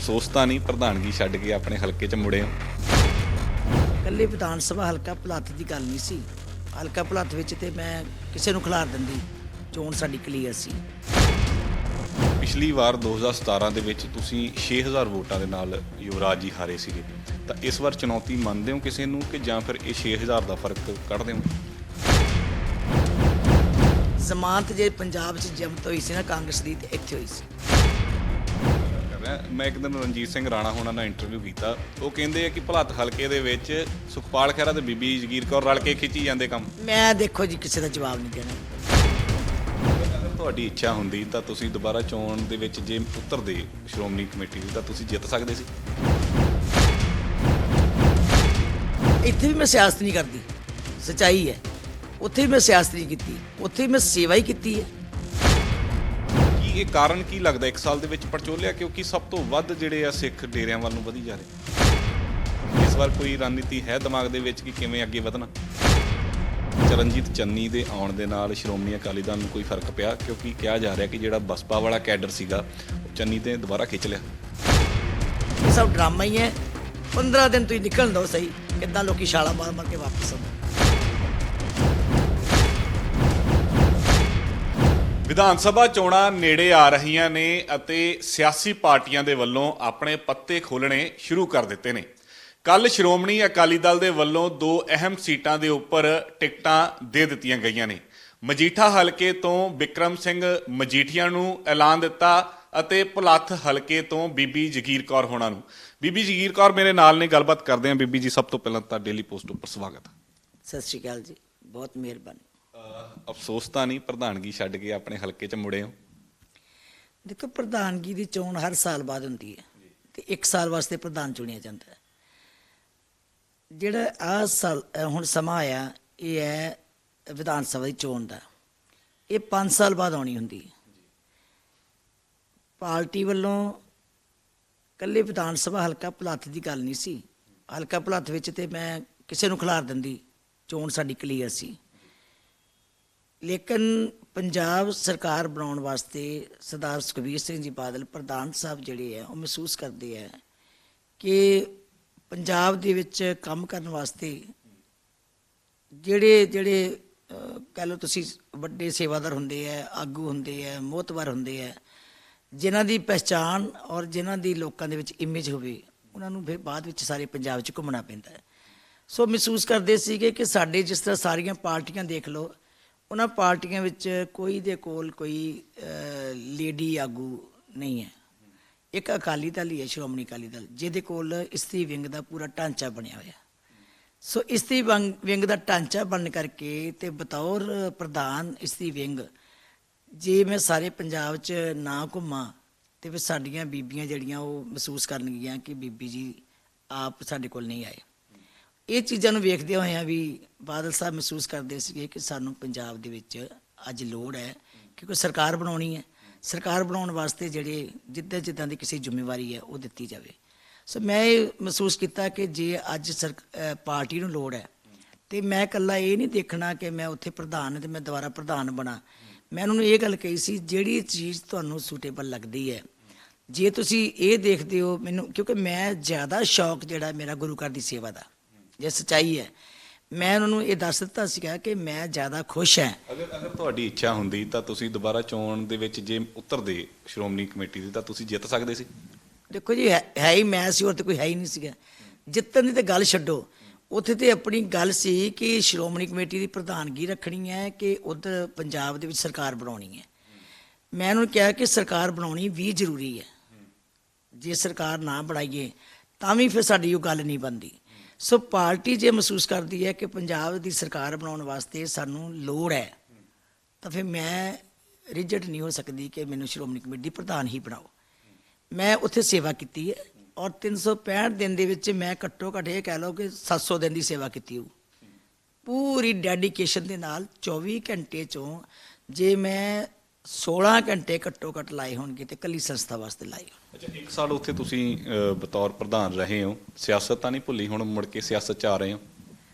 ਅਫਸੋਸ ਤਾਂ ਨਹੀਂ, ਪ੍ਰਧਾਨਗੀ ਛੱਡ ਕੇ ਆਪਣੇ ਹਲਕੇ 'ਚ ਮੁੜੇ ਹੋ। ਇਕੱਲੇ ਵਿਧਾਨ ਸਭਾ ਹਲਕਾ ਭੁਲੱਥ ਦੀ ਗੱਲ ਨਹੀਂ ਸੀ। ਹਲਕਾ ਭੁਲੱਥ ਵਿੱਚ ਤੇ ਮੈਂ ਕਿਸੇ ਨੂੰ ਖਿਲਾਰ ਦਿੰਦੀ, ਚੋਣ ਸਾਡੀ ਕਲੀਅਰ ਸੀ। ਪਿਛਲੀ ਵਾਰ 2017 ਦੇ ਵਿੱਚ ਤੁਸੀਂ 6000 ਵੋਟਾਂ ਦੇ ਨਾਲ ਯੁਵਰਾਜ ਜੀ ਹਾਰੇ ਸੀਗੇ, ਤਾਂ ਇਸ ਵਾਰ ਚੁਣੌਤੀ ਮੰਨਦੇ ਹੋ ਕਿਸੇ ਨੂੰ ਕਿ ਜਾਂ ਫਿਰ ਇਹ 6000 ਦਾ ਫਰਕ ਕੱਢਦੇ ਹੋ? ਜ਼ਮਾਨਤ ਜੇ ਪੰਜਾਬ 'ਚ ਜਮਤ ਹੋਈ ਸੀ ਨਾ ਕਾਂਗਰਸ ਦੀ, ਤੇ ਇੱਥੇ ਹੋਈ ਸੀ। ਮੈਂ ਇੱਕ ਦਿਨ ਰਣਜੀਤ ਸਿੰਘ ਰਾਣਾ ਹੋਣਾ ਨਾਲ ਇੰਟਰਵਿਊ ਕੀਤਾ, ਉਹ ਕਹਿੰਦੇ ਆ ਕਿ ਭੁਲੱਥ ਹਲਕੇ ਦੇ ਵਿੱਚ ਸੁਖਪਾਲ ਖਹਿਰਾ ਤੇ ਬੀਬੀ ਜਗੀਰ ਕੌਰ ਰਲ ਕੇ ਖਿੱਚੀ ਜਾਂਦੇ ਕੰਮ। ਮੈਂ ਦੇਖੋ ਜੀ ਕਿਸੇ ਦਾ ਜਵਾਬ ਨਹੀਂ ਦੇਣਾ। ਅਗਰ ਤੁਹਾਡੀ ਇੱਛਾ ਹੁੰਦੀ ਤਾਂ ਤੁਸੀਂ ਦੁਬਾਰਾ ਚੋਣ ਦੇ ਵਿੱਚ ਜੇ ਉਤਰਦੇ ਸ਼੍ਰੋਮਣੀ ਕਮੇਟੀ ਦੀ ਤਾਂ ਤੁਸੀਂ ਜਿੱਤ ਸਕਦੇ ਸੀ। ਇੱਥੇ ਵੀ ਮੈਂ ਸਿਆਸਤ ਨਹੀਂ ਕਰਦੀ, ਸੱਚਾਈ ਹੈ। ਉੱਥੇ ਵੀ ਮੈਂ ਸਿਆਸਤ ਨਹੀਂ ਕੀਤੀ, ਉੱਥੇ ਵੀ ਮੈਂ ਸੇਵਾ ਹੀ ਕੀਤੀ ਹੈ। ਕੀ ਇਹ ਕਾਰਨ ਕੀ ਲੱਗਦਾ 1 ਸਾਲ ਦੇ ਵਿੱਚ ਪੜਚੋਲਿਆ, ਕਿਉਂਕਿ ਸਭ ਤੋਂ ਵੱਧ ਜਿਹੜੇ ਆ ਸਿੱਖ ਡੇਰਿਆਂ ਵੱਲ ਨੂੰ ਵਧੀ ਜਾ ਰਹੇ? ਇਸ ਵਾਰ ਕੋਈ ਰਣਨੀਤੀ ਹੈ ਦਿਮਾਗ ਦੇ ਵਿੱਚ ਕਿ ਕਿਵੇਂ ਅੱਗੇ ਵਧਣਾ? ਚਰਨਜੀਤ ਚੰਨੀ ਦੇ ਆਉਣ ਦੇ ਨਾਲ ਸ਼੍ਰੋਮਣੀ ਅਕਾਲੀ ਦਲ ਨੂੰ ਕੋਈ ਫਰਕ ਪਿਆ? ਕਿਉਂਕਿ ਕਿਹਾ ਜਾ ਰਿਹਾ ਕਿ ਜਿਹੜਾ ਬਸਪਾ ਵਾਲਾ ਕੈਡਰ ਸੀਗਾ ਉਹ ਚੰਨੀ ਤੇ ਦੁਬਾਰਾ ਖਿੱਚ ਲਿਆ। ਇਹ ਸਭ ਡਰਾਮਾ ਹੀ ਹੈ। 15 ਦਿਨ ਤੁਸੀਂ ਨਿਕਲ ਦਿਓ ਸਹੀ, ਕਿੱਦਾਂ ਲੋਕੀ ਛਾਲਾਂ ਮਾਰ ਮਾਰ ਕੇ ਵਾਪਸ ਆਉਂਦੇ। ਵਿਧਾਨ ਸਭਾ ਚੋਣਾਂ ਨੇੜੇ ਆ ਰਹੀਆਂ ਨੇ ਅਤੇ ਸਿਆਸੀ ਪਾਰਟੀਆਂ ਦੇ ਵੱਲੋਂ ਆਪਣੇ ਪੱਤੇ ਖੋਲ੍ਹਣੇ ਸ਼ੁਰੂ ਕਰ ਦਿੱਤੇ ਨੇ। ਕੱਲ ਸ਼੍ਰੋਮਣੀ ਅਕਾਲੀ ਦਲ ਦੇ ਵੱਲੋਂ 2 ਅਹਿਮ ਸੀਟਾਂ ਦੇ ਉੱਪਰ ਟਿਕਟਾਂ ਦੇ ਦਿੱਤੀਆਂ ਗਈਆਂ ਨੇ। ਮਜੀਠਾ ਹਲਕੇ ਤੋਂ ਬਿਕਰਮ ਸਿੰਘ ਮਜੀਠੀਆ ਨੂੰ ਐਲਾਨ ਦਿੱਤਾ ਅਤੇ ਭੁਲੱਥ ਹਲਕੇ ਤੋਂ ਬੀਬੀ ਜਗੀਰ ਕੌਰ ਹੋਣਾ ਨੂੰ। ਬੀਬੀ ਜਗੀਰ ਕੌਰ ਮੇਰੇ ਨਾਲ ਨੇ, ਗੱਲਬਾਤ ਕਰਦੇ ਹਾਂ। ਬੀਬੀ ਜੀ, ਸਭ ਤੋਂ ਪਹਿਲਾਂ ਤਾਂ ਡੇਲੀ ਪੋਸਟ ਉੱਪਰ ਸਵਾਗਤ। ਸਤਿ ਸ਼੍ਰੀ ਅਕਾਲ ਜੀ, ਬਹੁਤ ਮਿਹਰਬਾਨੀ। ਅਫਸੋਸ ਤਾਂ ਨਹੀਂ, ਪ੍ਰਧਾਨਗੀ ਛੱਡ ਕੇ ਆਪਣੇ ਹਲਕੇ 'ਚ ਮੁੜੇ ਹੋ? ਦੇਖੋ, ਪ੍ਰਧਾਨਗੀ ਦੀ ਚੋਣ ਹਰ ਸਾਲ ਬਾਅਦ ਹੁੰਦੀ ਹੈ ਤੇ 1 ਸਾਲ ਵਾਸਤੇ ਪ੍ਰਧਾਨ ਚੁਣਿਆ ਜਾਂਦਾ ਹੈ। ਜਿਹੜਾ ਆਹ ਸਾਲ ਹੁਣ ਸਮਾਂ ਆਇਆ, ਇਹ ਹੈ ਵਿਧਾਨ ਸਭਾ ਦੀ ਚੋਣ ਦਾ। ਇਹ 5 ਸਾਲ ਬਾਅਦ ਆਉਣੀ ਹੁੰਦੀ ਹੈ। ਪਾਰਟੀ ਵੱਲੋਂ ਇਕੱਲੇ ਵਿਧਾਨ ਸਭਾ ਹਲਕਾ ਭੁਲੱਥ ਦੀ ਗੱਲ ਨਹੀਂ ਸੀ। ਹਲਕਾ ਭੁਲੱਥ ਵਿੱਚ ਤੇ ਮੈਂ ਕਿਸੇ ਨੂੰ ਖਿਲਾਰ ਦਿੰਦੀ, ਚੋਣ ਸਾਡੀ ਕਲੀਅਰ ਸੀ। ਲੇਕਿਨ ਪੰਜਾਬ ਸਰਕਾਰ ਬਣਾਉਣ ਵਾਸਤੇ ਸਰਦਾਰ ਸੁਖਬੀਰ ਸਿੰਘ ਜੀ ਬਾਦਲ ਪ੍ਰਧਾਨ ਸਾਹਿਬ ਜਿਹੜੇ ਆ, ਉਹ ਮਹਿਸੂਸ ਕਰਦੇ ਆ ਕਿ ਪੰਜਾਬ ਦੇ ਵਿੱਚ ਕੰਮ ਕਰਨ ਵਾਸਤੇ ਜਿਹੜੇ ਕਹਿ ਲਓ ਤੁਸੀਂ ਵੱਡੇ ਸੇਵਾਦਾਰ ਹੁੰਦੇ ਆ, ਆਗੂ ਹੁੰਦੇ ਆ, ਮੋਹਤਵਰ ਹੁੰਦੇ ਆ, ਜਿਨ੍ਹਾਂ ਦੀ ਪਹਿਚਾਣ ਔਰ ਜਿਨ੍ਹਾਂ ਦੀ ਲੋਕਾਂ ਦੇ ਵਿੱਚ ਇਮੇਜ ਹੋਵੇ, ਉਹਨਾਂ ਨੂੰ ਫਿਰ ਬਾਅਦ ਵਿੱਚ ਸਾਰੇ ਪੰਜਾਬ 'ਚ ਘੁੰਮਣਾ ਪੈਂਦਾ ਹੈ। ਸੋ ਮਹਿਸੂਸ ਕਰਦੇ ਸੀਗੇ ਕਿ ਸਾਡੇ ਜਿਸ ਤਰ੍ਹਾਂ ਸਾਰੀਆਂ ਪਾਰਟੀਆਂ ਦੇਖ ਲਓ, ਉਹਨਾਂ ਪਾਰਟੀਆਂ ਵਿੱਚ ਕੋਈ ਦੇ ਕੋਲ ਕੋਈ ਲੇਡੀ ਆਗੂ ਨਹੀਂ ਹੈ। ਇੱਕ ਅਕਾਲੀ ਦਲ ਹੀ ਹੈ, ਸ਼੍ਰੋਮਣੀ ਅਕਾਲੀ ਦਲ, ਜਿਹਦੇ ਕੋਲ ਇਸਤਰੀ ਵਿੰਗ ਦਾ ਪੂਰਾ ਢਾਂਚਾ ਬਣਿਆ ਹੋਇਆ। ਸੋ ਇਸਤਰੀ ਵਿੰਗ ਦਾ ਢਾਂਚਾ ਬਣਨ ਕਰਕੇ ਤੇ ਬਤੌਰ ਪ੍ਰਧਾਨ ਇਸਤਰੀ ਵਿੰਗ ਜੇ ਮੈਂ ਸਾਰੇ ਪੰਜਾਬ 'ਚ ਨਾ ਘੁੰਮਾਂ ਤੇ ਫਿਰ ਸਾਡੀਆਂ ਬੀਬੀਆਂ ਜਿਹੜੀਆਂ ਉਹ ਮਹਿਸੂਸ ਕਰਨਗੀਆਂ ਕਿ ਬੀਬੀ ਜੀ ਆਪ ਸਾਡੇ ਕੋਲ ਨਹੀਂ ਆਏ। ਇਹ ਚੀਜ਼ਾਂ ਨੂੰ ਵੇਖਦੇ ਹੋਏ ਵੀ ਬਾਦਲ ਸਾਹਿਬ ਮਹਿਸੂਸ ਕਰਦੇ ਸੀਗੇ ਕਿ ਸਾਨੂੰ ਪੰਜਾਬ ਦੇ ਵਿੱਚ ਅੱਜ ਲੋੜ ਹੈ ਕਿ ਕੋਈ ਸਰਕਾਰ ਬਣਾਉਣੀ ਹੈ। ਸਰਕਾਰ ਬਣਾਉਣ ਵਾਸਤੇ ਜਿਹੜੇ ਜਿੱਦਾਂ ਦੀ ਕਿਸੇ ਜ਼ਿੰਮੇਵਾਰੀ ਹੈ ਉਹ ਦਿੱਤੀ ਜਾਵੇ। ਸੋ ਮੈਂ ਇਹ ਮਹਿਸੂਸ ਕੀਤਾ ਕਿ ਜੇ ਅੱਜ ਪਾਰਟੀ ਨੂੰ ਲੋੜ ਹੈ ਤੇ ਮੈਂ ਇਕੱਲਾ ਇਹ ਨਹੀਂ ਦੇਖਣਾ ਕਿ ਮੈਂ ਉੱਥੇ ਪ੍ਰਧਾਨ ਤੇ ਮੈਂ ਦੁਬਾਰਾ ਪ੍ਰਧਾਨ ਬਣਾ। ਮੈਂ ਉਹਨਾਂ ਨੂੰ ਇਹ ਗੱਲ ਕਹੀ ਸੀ, ਜਿਹੜੀ ਚੀਜ਼ ਤੁਹਾਨੂੰ ਸੂਟੇਬਲ ਲੱਗਦੀ ਹੈ, ਜੇ ਤੁਸੀਂ ਇਹ ਦੇਖਦੇ ਹੋ ਮੈਨੂੰ, ਕਿਉਂਕਿ ਮੈਂ ਜ਼ਿਆਦਾ ਸ਼ੌਕ ਜਿਹੜਾ ਮੇਰਾ ਗੁਰੂ ਘਰ ਦੀ ਸੇਵਾ ਦਾ, ਜੇ ਸੱਚਾਈ ਹੈ, ਮੈਂ ਉਹਨਾਂ ਨੂੰ ਇਹ ਦੱਸ ਦਿੱਤਾ ਸੀਗਾ ਕਿ ਮੈਂ ਜ਼ਿਆਦਾ ਖੁਸ਼ ਹਾਂ। ਅਗਰ ਤੁਹਾਡੀ ਇੱਛਾ ਹੁੰਦੀ ਤਾਂ ਤੁਸੀਂ ਦੁਬਾਰਾ ਚੋਣ ਦੇ ਵਿੱਚ ਜੇ ਉਤਰਦੇ ਸ਼੍ਰੋਮਣੀ ਕਮੇਟੀ ਦੀ ਤਾਂ ਤੁਸੀਂ ਜਿੱਤ ਸਕਦੇ ਸੀ। ਦੇਖੋ ਜੀ, ਹੈ ਹੀ ਮੈਂ ਸੀ, ਹੋਰ ਤਾਂ ਕੋਈ ਹੈ ਹੀ ਨਹੀਂ ਸੀਗਾ। ਜਿੱਤਣ ਦੀ ਤਾਂ ਗੱਲ ਛੱਡੋ, ਉੱਥੇ ਤੇ ਆਪਣੀ ਗੱਲ ਸੀ ਕਿ ਸ਼੍ਰੋਮਣੀ ਕਮੇਟੀ ਦੀ ਪ੍ਰਧਾਨਗੀ ਰੱਖਣੀ ਹੈ ਕਿ ਉੱਧਰ ਪੰਜਾਬ ਦੇ ਵਿੱਚ ਸਰਕਾਰ ਬਣਾਉਣੀ ਹੈ। ਮੈਂ ਉਹਨਾਂ ਨੂੰ ਕਿਹਾ ਕਿ ਸਰਕਾਰ ਬਣਾਉਣੀ ਵੀ ਜ਼ਰੂਰੀ ਹੈ। ਜੇ ਸਰਕਾਰ ਨਾ ਬਣਾਈਏ ਤਾਂ ਵੀ ਫਿਰ ਸਾਡੀ ਉਹ ਗੱਲ ਨਹੀਂ ਬਣਦੀ। ਸੋ ਪਾਰਟੀ ਜੇ ਮਹਿਸੂਸ ਕਰਦੀ ਹੈ ਕਿ ਪੰਜਾਬ ਦੀ ਸਰਕਾਰ ਬਣਾਉਣ ਵਾਸਤੇ ਸਾਨੂੰ ਲੋੜ ਹੈ, ਤਾਂ ਫਿਰ ਮੈਂ ਰਿਜੈਕਟ ਨਹੀਂ ਹੋ ਸਕਦੀ ਕਿ ਮੈਨੂੰ ਸ਼੍ਰੋਮਣੀ ਕਮੇਟੀ ਦੀ ਪ੍ਰਧਾਨ ਹੀ ਬਣਾਓ। ਮੈਂ ਉੱਥੇ ਸੇਵਾ ਕੀਤੀ ਹੈ ਔਰ 365 ਦਿਨ ਦੇ ਵਿੱਚ ਮੈਂ ਘੱਟੋ ਘੱਟ ਇਹ ਕਹਿ ਲਓ ਕਿ 700 ਦਿਨ ਦੀ ਸੇਵਾ ਕੀਤੀ ਹੋਊ, ਪੂਰੀ ਡੈਡੀਕੇਸ਼ਨ ਦੇ ਨਾਲ। 24 ਘੰਟੇ 'ਚੋਂ ਜੇ ਮੈਂ 16 ਘੰਟੇ ਘੱਟੋ ਘੱਟ ਲਾਏ ਹੋਣਗੇ ਤੇ ਇਕੱਲੀ ਸੰਸਥਾ ਵਾਸਤੇ ਲਾਏ। ਅੱਛਾ, 1 ਸਾਲ ਉੱਥੇ ਤੁਸੀਂ ਬਤੌਰ ਪ੍ਰਧਾਨ ਰਹੇ ਹੋ, ਸਿਆਸਤ ਤਾਂ ਨਹੀਂ ਭੁੱਲੀ? ਹੁਣ ਮੁੜ ਕੇ ਸਿਆਸਤ 'ਚ ਆ ਰਹੇ ਹੋ?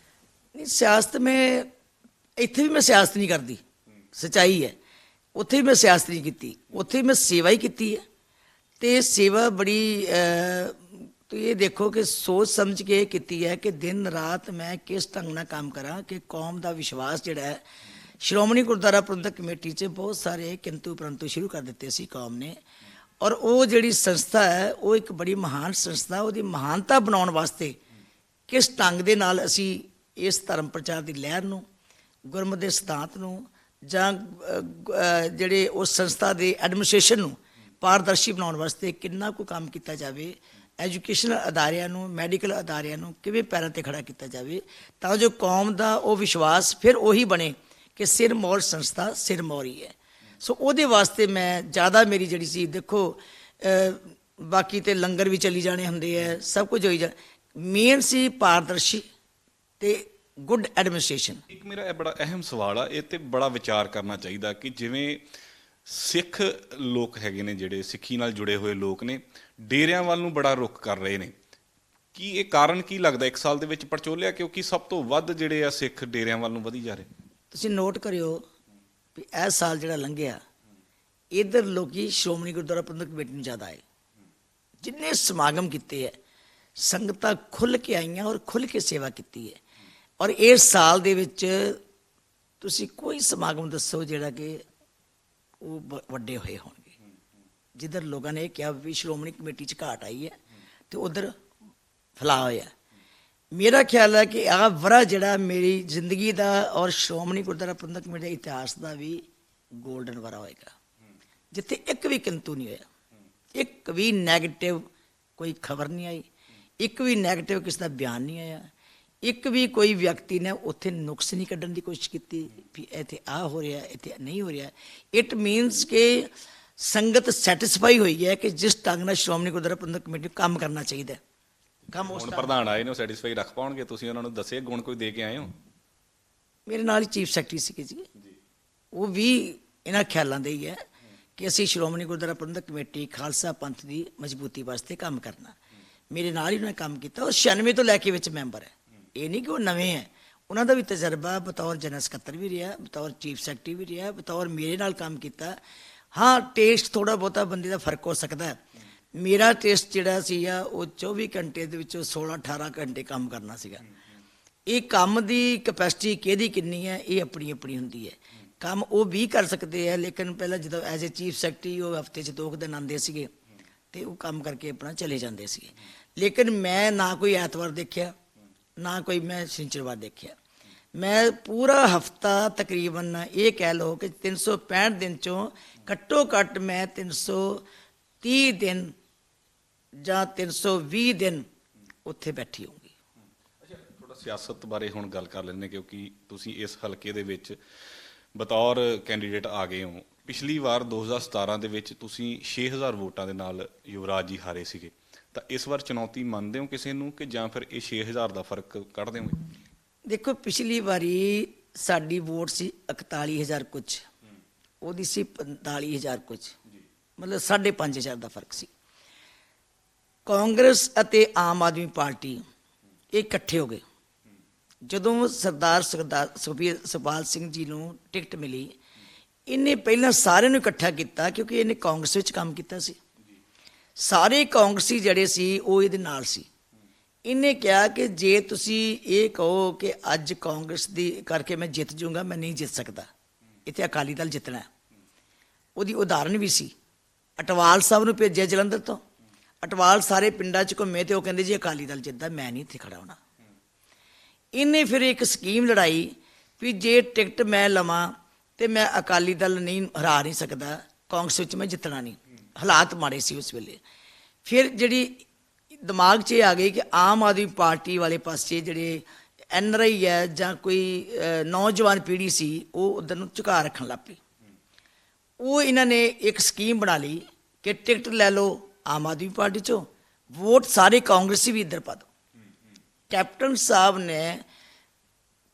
ਨਹੀਂ, ਸਿਆਸਤ ਮੈਂ ਇੱਥੇ ਵੀ ਮੈਂ ਸਿਆਸਤ ਨਹੀਂ ਕਰਦੀ, ਸੱਚਾਈ ਹੈ। ਉੱਥੇ ਵੀ ਮੈਂ ਸਿਆਸਤ ਨਹੀਂ ਕੀਤੀ, ਉੱਥੇ ਵੀ ਮੈਂ ਸੇਵਾ ਹੀ ਕੀਤੀ ਹੈ। ਤੇ ਸੇਵਾ ਬੜੀ ਤੁਸੀਂ ਇਹ ਦੇਖੋ ਕਿ ਸੋਚ ਸਮਝ ਕੇ ਇਹ ਕੀਤੀ ਹੈ ਕਿ ਦਿਨ ਰਾਤ ਮੈਂ ਕਿਸ ਢੰਗ ਨਾਲ ਕੰਮ ਕਰਾਂ ਕਿ ਕੌਮ ਦਾ ਵਿਸ਼ਵਾਸ ਜਿਹੜਾ ਹੈ, ਸ਼੍ਰੋਮਣੀ ਗੁਰਦੁਆਰਾ ਪ੍ਰਬੰਧਕ ਕਮੇਟੀ 'ਚ ਬਹੁਤ ਸਾਰੇ ਕਿੰਤੂ ਪਰੰਤੂ ਸ਼ੁਰੂ ਕਰ ਦਿੱਤੇ ਸੀ ਕੌਮ ਨੇ, ਔਰ ਉਹ ਜਿਹੜੀ ਸੰਸਥਾ ਹੈ ਉਹ ਇੱਕ ਬੜੀ ਮਹਾਨ ਸੰਸਥਾ, ਉਹਦੀ ਮਹਾਨਤਾ ਬਣਾਉਣ ਵਾਸਤੇ ਕਿਸ ਢੰਗ ਦੇ ਨਾਲ ਅਸੀਂ ਇਸ ਧਰਮ ਪ੍ਰਚਾਰ ਦੀ ਲਹਿਰ ਨੂੰ, ਗੁਰਮਤਿ ਦੇ ਸਿਧਾਂਤ ਨੂੰ, ਜਾਂ ਜਿਹੜੇ ਉਸ ਸੰਸਥਾ ਦੇ ਐਡਮਿਨਿਸਟ੍ਰੇਸ਼ਨ ਨੂੰ ਪਾਰਦਰਸ਼ੀ ਬਣਾਉਣ ਵਾਸਤੇ ਕਿੰਨਾ ਕੁ ਕੰਮ ਕੀਤਾ ਜਾਵੇ, ਐਜੂਕੇਸ਼ਨਲ ਅਦਾਰਿਆਂ ਨੂੰ, ਮੈਡੀਕਲ ਅਦਾਰਿਆਂ ਨੂੰ ਕਿਵੇਂ ਪੈਰਾਂ 'ਤੇ ਖੜਾ ਕੀਤਾ ਜਾਵੇ, ਤਾਂ ਜੋ ਕੌਮ ਦਾ ਉਹ ਵਿਸ਼ਵਾਸ ਫਿਰ ਉਹੀ ਬਣੇ ਕਿ ਸਿਰਮੌਰ ਸੰਸਥਾ ਸਿਰਮੌਰ ਹੀ ਹੈ। ਸੋ ਉਹਦੇ ਵਾਸਤੇ ਮੈਂ ਜ਼ਿਆਦਾ ਮੇਰੀ ਜਿਹੜੀ ਸੀ, ਦੇਖੋ ਬਾਕੀ ਤੇ ਲੰਗਰ ਵੀ ਚੱਲੀ ਜਾਣੇ ਹੁੰਦੇ ਹੈ, ਸਭ ਕੁਝ ਹੋਈ ਜਾ, ਮੇਨ ਸੀ ਪਾਰਦਰਸ਼ੀ ਤੇ ਗੁੱਡ ਐਡਮਿਨਿਸਟ੍ਰੇਸ਼ਨ। ਇੱਕ ਮੇਰਾ ਇਹ ਬੜਾ ਅਹਿਮ ਸਵਾਲ ਆ, ਇਹ ਤੇ ਬੜਾ ਵਿਚਾਰ ਕਰਨਾ ਚਾਹੀਦਾ ਕਿ ਜਿਵੇਂ ਸਿੱਖ ਲੋਕ ਹੈਗੇ ਨੇ, ਜਿਹੜੇ ਸਿੱਖੀ ਨਾਲ ਜੁੜੇ ਹੋਏ ਲੋਕ ਨੇ, ਡੇਰਿਆਂ ਵੱਲ ਨੂੰ ਬੜਾ ਰੁਖ ਕਰ ਰਹੇ ਨੇ। ਕੀ ਇਹ ਕਾਰਨ ਕੀ ਲੱਗਦਾ 1 ਸਾਲ ਦੇ ਵਿੱਚ ਪਰਚੋਲਿਆ, ਕਿਉਂਕਿ ਸਭ ਤੋਂ ਵੱਧ ਜਿਹੜੇ ਆ ਸਿੱਖ ਡੇਰਿਆਂ ਵੱਲ ਨੂੰ ਵਧੀ ਜਾ ਰਹੇ? ਤੁਸੀਂ ਨੋਟ ਕਰਿਓ ਵੀ ਇਹ ਸਾਲ ਜਿਹੜਾ ਲੰਘਿਆ, ਇੱਧਰ ਲੋਕੀ ਸ਼੍ਰੋਮਣੀ ਗੁਰਦੁਆਰਾ ਪ੍ਰਬੰਧਕ ਕਮੇਟੀ ਨੂੰ ਜ਼ਿਆਦਾ ਆਏ। ਜਿੰਨੇ ਸਮਾਗਮ ਕੀਤੇ ਹੈ, ਸੰਗਤਾਂ ਖੁੱਲ੍ਹ ਕੇ ਆਈਆਂ ਔਰ ਖੁੱਲ੍ਹ ਕੇ ਸੇਵਾ ਕੀਤੀ ਹੈ। ਔਰ ਇਸ ਸਾਲ ਦੇ ਵਿੱਚ ਤੁਸੀਂ ਕੋਈ ਸਮਾਗਮ ਦੱਸੋ ਜਿਹੜਾ ਕਿ ਉਹ ਵੱਡੇ ਹੋਏ ਹੋਣਗੇ, ਜਿੱਧਰ ਲੋਕਾਂ ਨੇ ਇਹ ਕਿਹਾ ਵੀ ਸ਼੍ਰੋਮਣੀ ਕਮੇਟੀ 'ਚ ਘਾਟ ਆਈ ਹੈ ਤੇ ਉਧਰ ਫੈਲਾਅ ਹੋਇਆ। ਮੇਰਾ ਖਿਆਲ ਹੈ ਕਿ ਆਹ ਵਰਾ ਜਿਹੜਾ ਮੇਰੀ ਜ਼ਿੰਦਗੀ ਦਾ ਔਰ ਸ਼੍ਰੋਮਣੀ ਗੁਰਦੁਆਰਾ ਪ੍ਰਬੰਧਕ ਕਮੇਟੀ ਦੇ ਇਤਿਹਾਸ ਦਾ ਵੀ ਗੋਲਡਨ ਵਰਾ ਹੋਏਗਾ, ਜਿੱਥੇ ਇੱਕ ਵੀ ਕਿੰਤੂ ਨਹੀਂ ਹੋਇਆ, ਇੱਕ ਵੀ ਨੈਗੇਟਿਵ ਕੋਈ ਖਬਰ ਨਹੀਂ ਆਈ, ਇੱਕ ਵੀ ਨੈਗੇਟਿਵ ਕਿਸੇ ਦਾ ਬਿਆਨ ਨਹੀਂ ਆਇਆ, ਇੱਕ ਵੀ ਕੋਈ ਵਿਅਕਤੀ ਨੇ ਉੱਥੇ ਨੁਕਸ ਨਹੀਂ ਕੱਢਣ ਦੀ ਕੋਸ਼ਿਸ਼ ਕੀਤੀ ਵੀ ਇੱਥੇ ਆਹ ਹੋ ਰਿਹਾ, ਇੱਥੇ ਨਹੀਂ ਹੋ ਰਿਹਾ। ਇਟ ਮੀਨਸ ਕਿ ਸੰਗਤ ਸੈਟਿਸਫਾਈ ਹੋਈ ਹੈ ਕਿ ਜਿਸ ਢੰਗ ਨਾਲ ਸ਼੍ਰੋਮਣੀ ਗੁਰਦੁਆਰਾ ਪ੍ਰਬੰਧਕ ਕਮੇਟੀ ਨੂੰ ਕੰਮ ਕਰਨਾ ਚਾਹੀਦਾ। ਕੰਮ ਉਸ ਹੁਣ ਪ੍ਰਧਾਨ ਆਏ ਨੇ, ਉਹ ਸੈਟੀਸਫਾਈ ਰੱਖ ਪਾਉਣਗੇ? ਤੁਸੀਂ ਉਹਨਾਂ ਨੂੰ ਦੱਸੇ ਗੁਣ ਕੋਈ ਦੇ ਕੇ ਆਏ ਹੋ? ਮੇਰੇ ਨਾਲ ਹੀ ਚੀਫ ਸੈਕਟਰੀ ਸੀਗੇ ਜੀ, ਉਹ ਵੀ ਇਹਨਾਂ ਖਿਆਲਾਂ ਦੇ ਹੀ ਹੈ ਕਿ ਅਸੀਂ ਸ਼੍ਰੋਮਣੀ ਗੁਰਦੁਆਰਾ ਪ੍ਰਬੰਧਕ ਕਮੇਟੀ ਖਾਲਸਾ ਪੰਥ ਦੀ ਮਜ਼ਬੂਤੀ ਵਾਸਤੇ ਕੰਮ ਕਰਨਾ। ਮੇਰੇ ਨਾਲ ਹੀ ਉਹਨਾਂ ਨੇ ਕੰਮ ਕੀਤਾ। ਉਹ 96 ਤੋਂ ਲੈ ਕੇ ਵਿੱਚ ਮੈਂਬਰ ਹੈ, ਇਹ ਨਹੀਂ ਕਿ ਉਹ ਨਵੇਂ ਹੈ। ਉਹਨਾਂ ਦਾ ਵੀ ਤਜਰਬਾ ਬਤੌਰ ਜਨਰਲ ਸਕੱਤਰ ਵੀ ਰਿਹਾ, ਬਤੌਰ ਚੀਫ ਸੈਕਟਰੀ ਵੀ ਰਿਹਾ, ਬਤੌਰ ਮੇਰੇ ਨਾਲ ਕੰਮ ਕੀਤਾ। ਹਾਂ, ਟੇਸਟ ਥੋੜ੍ਹਾ ਬਹੁਤਾ ਬੰਦੇ ਦਾ ਫਰਕ ਹੋ ਸਕਦਾ ਹੈ। ਮੇਰਾ ਟੇਸਟ ਜਿਹੜਾ ਸੀਗਾ ਉਹ 24 ਘੰਟੇ ਦੇ ਵਿੱਚੋਂ 16-18 ਘੰਟੇ ਕੰਮ ਕਰਨਾ ਸੀਗਾ। ਇਹ ਕੰਮ ਦੀ ਕੈਪੈਸਿਟੀ ਕਿਹਦੀ ਕਿੰਨੀ ਹੈ, ਇਹ ਆਪਣੀ ਆਪਣੀ ਹੁੰਦੀ ਹੈ। ਕੰਮ ਉਹ ਵੀ ਕਰ ਸਕਦੇ ਆ, ਲੇਕਿਨ ਪਹਿਲਾਂ ਜਦੋਂ ਐਜ਼ ਏ ਚੀਫ ਸੈਕਟਰੀ ਉਹ ਹਫਤੇ 'ਚ 2 ਦਿਨ ਆਉਂਦੇ ਸੀਗੇ ਤੇ ਉਹ ਕੰਮ ਕਰਕੇ ਆਪਣਾ ਚਲੇ ਜਾਂਦੇ ਸੀਗੇ। ਲੇਕਿਨ ਮੈਂ ਨਾ ਕੋਈ ਐਤਵਾਰ ਦੇਖਿਆ, ਨਾ ਕੋਈ ਮੈਂ ਸ਼ਨੀਚਰਵਾਰ ਦੇਖਿਆ। ਮੈਂ ਪੂਰਾ ਹਫਤਾ ਤਕਰੀਬਨ ਇਹ ਕਹਿ ਲਓ ਕਿ 365 ਦਿਨ 'ਚੋਂ ਘੱਟੋ ਘੱਟ ਮੈਂ 330 ਦਿਨ ਜਾਂ 320 ਦਿਨ ਉੱਥੇ ਬੈਠੀ ਹੋਊਗੀ। ਅੱਛਾ, ਥੋੜਾ ਸਿਆਸਤ ਬਾਰੇ ਹੁਣ ਗੱਲ ਕਰ ਲੈਂਦੇ, ਕਿਉਂਕਿ ਤੁਸੀਂ ਇਸ ਹਲਕੇ ਦੇ ਵਿੱਚ ਬਤੌਰ ਕੈਂਡੀਡੇਟ ਆ ਗਏ ਹੋ। ਪਿਛਲੀ ਵਾਰ 2017 ਦੇ ਵਿੱਚ ਤੁਸੀਂ 6000 ਵੋਟਾਂ ਦੇ ਨਾਲ ਯੁਵਰਾਜ ਜੀ ਹਾਰੇ ਸੀਗੇ, ਤਾਂ ਇਸ ਵਾਰ ਚੁਣੌਤੀ ਮੰਨਦੇ ਹੋ ਕਿਸੇ ਨੂੰ, ਕਿ ਜਾਂ ਫਿਰ ਇਹ 6000 ਦਾ ਫਰਕ ਕੱਢ ਦਿਓਗੇ? ਦੇਖੋ, ਪਿਛਲੀ ਵਾਰੀ ਸਾਡੀ ਵੋਟ ਸੀ 41000 ਕੁਝ, ਉਹਦੀ ਸੀ 45000 ਕੁਝ, ਮਤਲਬ 5500 ਦਾ ਫਰਕ ਸੀ। ਕਾਂਗਰਸ ਅਤੇ ਆਮ ਆਦਮੀ ਪਾਰਟੀ ਇਹ ਇਕੱਠੇ ਹੋ ਗਏ। ਜਦੋਂ ਸਰਦਾਰ ਸੁਖਪਾਲ ਸਿੰਘ ਜੀ ਨੂੰ ਟਿਕਟ ਮਿਲੀ, ਇਹਨੇ ਪਹਿਲਾਂ ਸਾਰਿਆਂ ਨੂੰ ਇਕੱਠਾ ਕੀਤਾ, ਕਿਉਂਕਿ ਇਹਨੇ ਕਾਂਗਰਸ ਵਿੱਚ ਕੰਮ ਕੀਤਾ ਸੀ। ਸਾਰੇ ਕਾਂਗਰਸੀ ਜਿਹੜੇ ਸੀ ਉਹ ਇਹਦੇ ਨਾਲ ਸੀ। ਇਹਨੇ ਕਿਹਾ ਕਿ ਜੇ ਤੁਸੀਂ ਇਹ ਕਹੋ ਕਿ ਅੱਜ ਕਾਂਗਰਸ ਦੀ ਕਰਕੇ ਮੈਂ ਜਿੱਤ ਜਾਊਂਗਾ, ਮੈਂ ਨਹੀਂ ਜਿੱਤ ਸਕਦਾ, ਇੱਥੇ ਅਕਾਲੀ ਦਲ ਜਿੱਤਣਾ। ਉਹਦੀ ਉਦਾਹਰਨ ਵੀ ਸੀ। ਅਟਵਾਲ ਸਾਹਿਬ ਨੂੰ ਭੇਜਿਆ ਜਲੰਧਰ ਤੋਂ, ਅਟਵਾਲ ਸਾਰੇ ਪਿੰਡਾਂ 'ਚ ਘੁੰਮੇ ਤੇ ਉਹ ਕਹਿੰਦੇ ਜੀ ਅਕਾਲੀ ਦਲ ਜਿੱਤਦਾ, ਮੈਂ ਨਹੀਂ ਇੱਥੇ ਖੜਾ ਹੋਣਾ। ਇਹਨੇ ਫਿਰ ਇੱਕ ਸਕੀਮ ਲੜਾਈ ਵੀ ਜੇ ਟਿਕਟ ਮੈਂ ਲਵਾਂ ਤੇ ਮੈਂ ਅਕਾਲੀ ਦਲ ਨਹੀਂ ਹਰਾ ਨਹੀਂ ਸਕਦਾ, ਕਾਂਗਰਸ ਵਿੱਚ ਮੈਂ ਜਿੱਤਣਾ ਨਹੀਂ। ਹਾਲਾਤ ਮਾੜੇ ਸੀ ਉਸ ਵੇਲੇ। ਫਿਰ ਜਿਹੜੀ ਦਿਮਾਗ 'ਚ ਇਹ ਆ ਗਈ ਕਿ ਆਮ ਆਦਮੀ ਪਾਰਟੀ ਵਾਲੇ ਪਾਸੇ ਜਿਹੜੇ NRI ਹੈ ਜਾਂ ਕੋਈ ਨੌਜਵਾਨ ਪੀੜ੍ਹੀ ਸੀ, ਉਹ ਉੱਧਰ ਨੂੰ ਝੁਕਾ ਰੱਖਣ ਲੱਗ ਪਈ। ਉਹ ਇਹਨਾਂ ਨੇ ਇੱਕ ਸਕੀਮ ਬਣਾ ਲਈ ਕਿ ਟਿਕਟ ਲੈ ਲਓ ਆਮ ਆਦਮੀ ਪਾਰਟੀ 'ਚੋਂ, ਵੋਟ ਸਾਰੇ ਕਾਂਗਰਸੀ ਵੀ ਇੱਧਰ ਪਾ ਦਿਓ। ਕੈਪਟਨ ਸਾਹਿਬ ਨੇ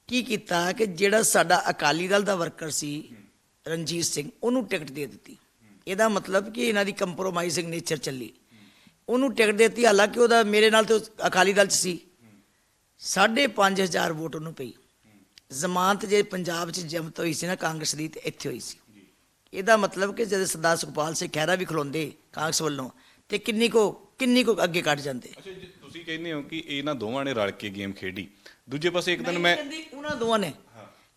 ਕੀ ਕੀਤਾ ਕਿ ਜਿਹੜਾ ਸਾਡਾ ਅਕਾਲੀ ਦਲ ਦਾ ਵਰਕਰ ਸੀ ਰਣਜੀਤ ਸਿੰਘ, ਉਹਨੂੰ ਟਿਕਟ ਦੇ ਦਿੱਤੀ। ਇਹਦਾ ਮਤਲਬ ਕਿ ਇਹਨਾਂ ਦੀ ਕੰਪਰੋਮਾਈਜ਼ਿੰਗ ਨੇਚਰ ਚੱਲੀ। ਉਹਨੂੰ ਟਿਕਟ ਦੇ ਦਿੱਤੀ, ਹਾਲਾਂਕਿ ਉਹਦਾ ਮੇਰੇ ਨਾਲ ਤਾਂ ਅਕਾਲੀ ਦਲ 'ਚ ਸੀ। 5500 ਵੋਟ ਉਹਨੂੰ ਪਈ। ਜ਼ਮਾਨਤ ਜੇ ਪੰਜਾਬ 'ਚ ਜਮਤ ਹੋਈ ਸੀ ਨਾ ਕਾਂਗਰਸ ਦੀ, ਤੇ ਇੱਥੇ ਹੋਈ ਸੀ। ਇਹਦਾ ਮਤਲਬ ਕਿ ਜਦੋਂ ਸਰਦਾਰ ਸੁਖਪਾਲ ਸਿੰਘ ਖਹਿਰਾ ਵੀ ਖਲੋਂਦੇ ਕਾਂਗਰਸ ਵੱਲੋਂ, ਤੇ ਕਿੰਨੀ ਕੋ ਅੱਗੇ ਕੱਢ ਜਾਂਦੇ। ਅੱਛਾ ਜੀ, ਤੁਸੀਂ ਕਹਿੰਦੇ ਹੋ ਕਿ ਇਹਨਾਂ ਦੋਵਾਂ ਨੇ ਰਲ ਕੇ ਗੇਮ ਖੇਡੀ, ਦੂਜੇ ਪਾਸੇ ਇੱਕ ਦਿਨ ਮੈਂ ਕਹਿੰਦੀ ਉਹਨਾਂ ਦੋਵਾਂ ਨੇ,